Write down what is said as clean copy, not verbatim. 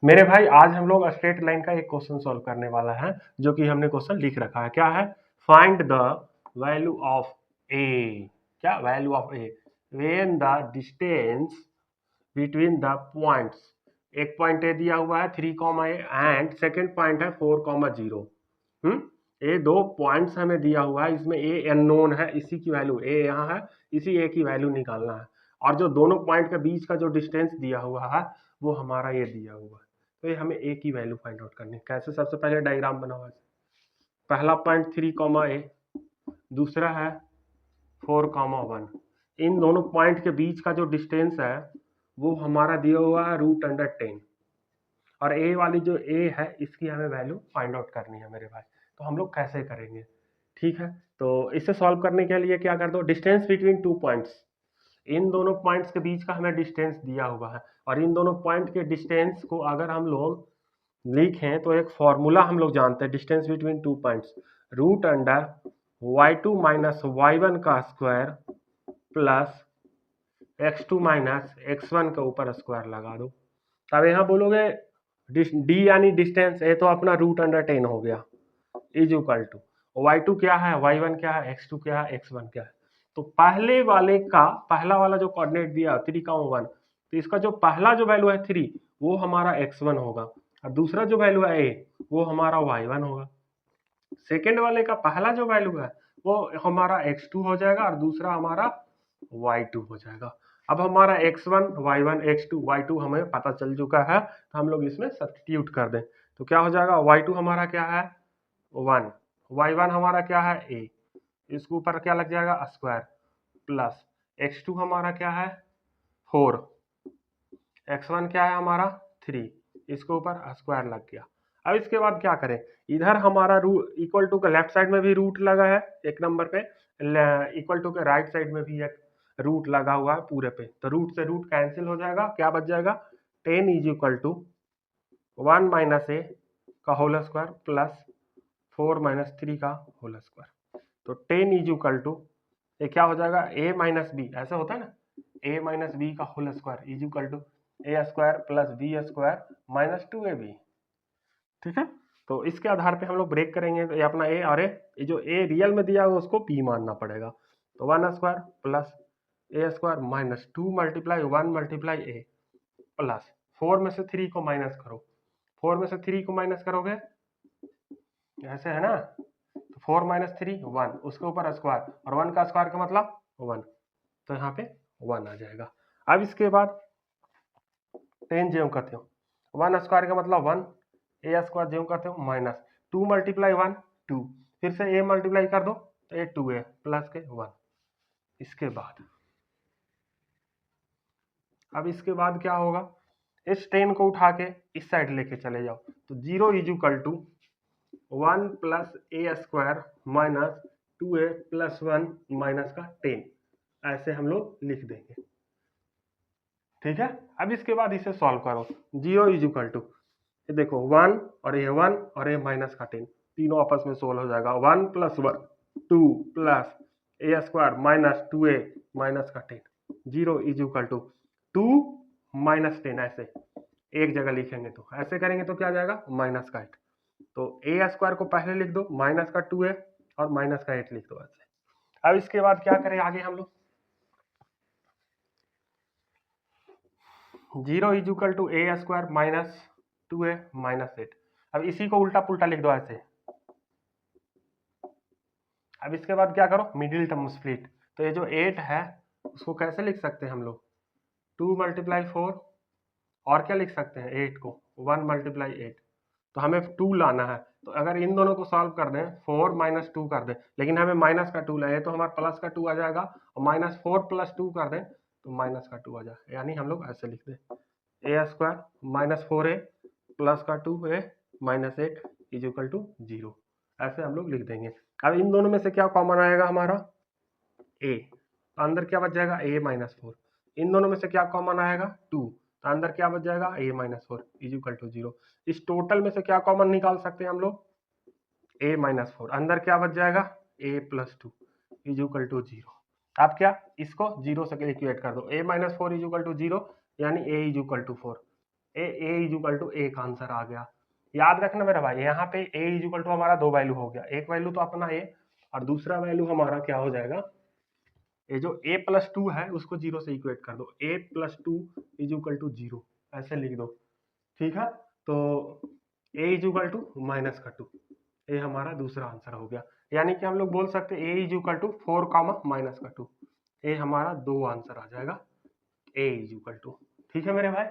मेरे भाई आज हम लोग स्ट्रेट लाइन का एक क्वेश्चन सॉल्व करने वाला है, जो कि हमने क्वेश्चन लिख रखा है। क्या है? फाइंड द वैल्यू ऑफ ए। क्या value of A when the distance between the points. एक पॉइंट ए दिया हुआ है 3, ए एंड सेकेंड पॉइंट है 4, 0। ये दो पॉइंट्स हमें दिया हुआ है, इसमें ए अननोन है, इसी की वैल्यू ए यहाँ है, इसी ए की वैल्यू निकालना है। और जो दोनों पॉइंट के बीच का जो डिस्टेंस दिया हुआ है वो हमारा ये दिया हुआ है। तो ये हमें ए की वैल्यू फाइंड आउट करनी है। कैसे? सबसे पहले डायग्राम बनाओ। पहला पॉइंट 3, ए, दूसरा है 4, 1। इन दोनों पॉइंट के बीच का जो डिस्टेंस है वो हमारा दिया हुआ है √10। और ए वाली जो ए है इसकी हमें वैल्यू फाइंड आउट करनी है मेरे भाई। तो हम लोग कैसे करेंगे? ठीक है, तो इसे सॉल्व करने के लिए क्या कर दो, डिस्टेंस बिटवीन टू पॉइंट्स। इन दोनों पॉइंट्स के बीच का हमें डिस्टेंस दिया हुआ है, और इन दोनों पॉइंट के डिस्टेंस को अगर हम लोग लिखें तो एक फॉर्मूला हम लोग जानते हैं, distance between two points √y2 minus y1 का square plus x2 minus x1 के ऊपर स्क्वायर लगा दो। तब यहाँ बोलोगे डी यानी डिस्टेंस, ये तो अपना √10 हो गया, इज इक्वल टू y2 क्या है, y1 क्या है, x2 क्या है, x1 क्या है। तो पहले वाले का पहला वाला जो कोऑर्डिनेट दिया 3, 1, तो इसका जो पहला जो वैल्यू है 3 वो हमारा x1 होगा, और दूसरा जो वैल्यू है a वो हमारा y1 होगा। सेकेंड वाले का पहला जो वैल्यू है वो हमारा x2 हो जाएगा, और दूसरा हमारा y2 हो जाएगा। अब हमारा x1, y1, x2, y2 हमें पता चल चुका है, तो हम लोग इसमें सब्स्टिट्यूट कर दें तो क्या हो जाएगा, y2 हमारा क्या है 1, y1 हमारा क्या है a, इसके ऊपर क्या लग जाएगा स्क्वायर, प्लस x2 हमारा क्या है 4, x1 क्या है हमारा 3, इसके ऊपर स्क्वायर लग गया। अब इसके बाद क्या करें, इधर हमारा इक्वल टू के लेफ्ट साइड में भी रूट लगा है एक नंबर पे, इक्वल टू के राइट साइड में भी एक रूट लगा हुआ है पूरे पे, तो रूट से रूट कैंसिल हो जाएगा, क्या बच जाएगा 10 इज इक्वल टू 1 माइनस ए का होल स्क्वायर प्लस 4 माइनस 3 का होल स्क्वायर। तो 10 इज इक्वल टू ये क्या हो जाएगा a माइनस बी, ऐसा होता है ना, a माइनस बी का whole square is equal to A square plus B square minus 2ab। ठीक है, तो इसके आधार पे हम लोग ब्रेक करेंगे, तो ये अपना ए और ये जो ए रियल में दिया हुआ उसको p मानना पड़ेगा। तो 1 square plus A square minus 2 multiply 1 multiply A plus 4 में से 3 को माइनस करो, 4 में से 3 को माइनस करोगे ऐसे है ना, तो 4 माइनस 3 1, उसके ऊपर स्क्वायर, और 1 का स्क्वायर का मतलब 1, तो यहाँ पे 1 आ जाएगा। अब इसके बाद 10 ज्यों करते हो 1 स्क्वायर का मतलब 1, ए स्क्वायर ज्यों करते हो माइनस 2 मल्टीप्लाई 1 2, फिर से ए मल्टीप्लाई कर दो तो ये 2a प्लस के 1। इसके बाद अब इसके बाद क्या होगा, इस 10 को उठा के इस साइड लेके चले जाओ, तो 0 is equal to 1 plus A square minus 2a plus 1 minus का 10, ऐसे हम लोग लिख देंगे। ठीक है, अब इसके बाद इसे सॉल्व करो, 0 इज इक्वल टू ये देखो 1 और ये 1 और ये माइनस का 10, तीनों आपस में सोल्व हो जाएगा, 1 plus 1 2 plus A square minus 2a minus का 10, 0 इज इक्वल टू 2 माइनस 10, ऐसे एक जगह लिखेंगे, तो ऐसे करेंगे तो क्या आ जाएगा माइनस का 8, तो ए स्क्वायर को पहले लिख दो माइनस का 2a और माइनस का 8 लिख दो ऐसे। अब इसके बाद क्या करें आगे हम लोग, 0 is equal to A square minus 2a minus 8। अब इसी को उल्टा पुल्टा लिख दो ऐसे। अब इसके बाद क्या करो, मिडिल टर्म स्प्लिट, तो ये जो 8 है उसको कैसे लिख सकते हैं हम लोग, 2 मल्टीप्लाई 4, और क्या लिख सकते हैं 8 को 1 मल्टीप्लाई 8, तो हमें 2 लाना है, तो अगर इन दोनों को सॉल्व कर दें 4 माइनस 2 कर दें, लेकिन हमें माइनस का 2 लाए तो हमारा प्लस का 2 आ जाएगा, और माइनस 4 प्लस 2 कर दें तो माइनस का 2 आ जाए, यानी हम लोग ऐसे लिख दें ए स्क्वायर माइनस 4a प्लस का 2a minus 8 is equal to 0, ऐसे हम लोग लिख देंगे। अब इन दोनों में से क्या कॉमन आएगा हमारा a, तो अंदर क्या बच जाएगा a माइनस 4, इन दोनों में से क्या कॉमन आएगा 2, तो अंदर क्या बच जाएगा a minus 4 is equal to 0। इस टोटल में से क्या कॉमन निकाल सकते हैं हम लोग, a माइनस 4, अंदर क्या बच जाएगा a plus 2 is equal to 0। आप क्या इसको 0 से इक्वेट कर दो, a minus 4 is equal to 0, यानी a is equal to 4, a is equal to a का आंसर आ गया। याद रखना मेरा भाई, यहाँ पे ए इज इक्वल टू हमारा दो वैल्यू हो गया, एक वैल्यू तो अपना ए और दूसरा वैल्यू हमारा क्या हो जाएगा, ये जो a प्लस टू है उसको जीरो से इक्वेट कर दो, a plus two is equal to zero, ऐसे लिख दो। ठीक है, तो a is equal to minus का टू, ये हमारा दूसरा आंसर हो गया। यानी कि हम लोग बोल सकते हैं a is equal to 4 comma minus का टू, ये हमारा दो आंसर आ जाएगा a इज इक्वल टू। ठीक है मेरे भाई।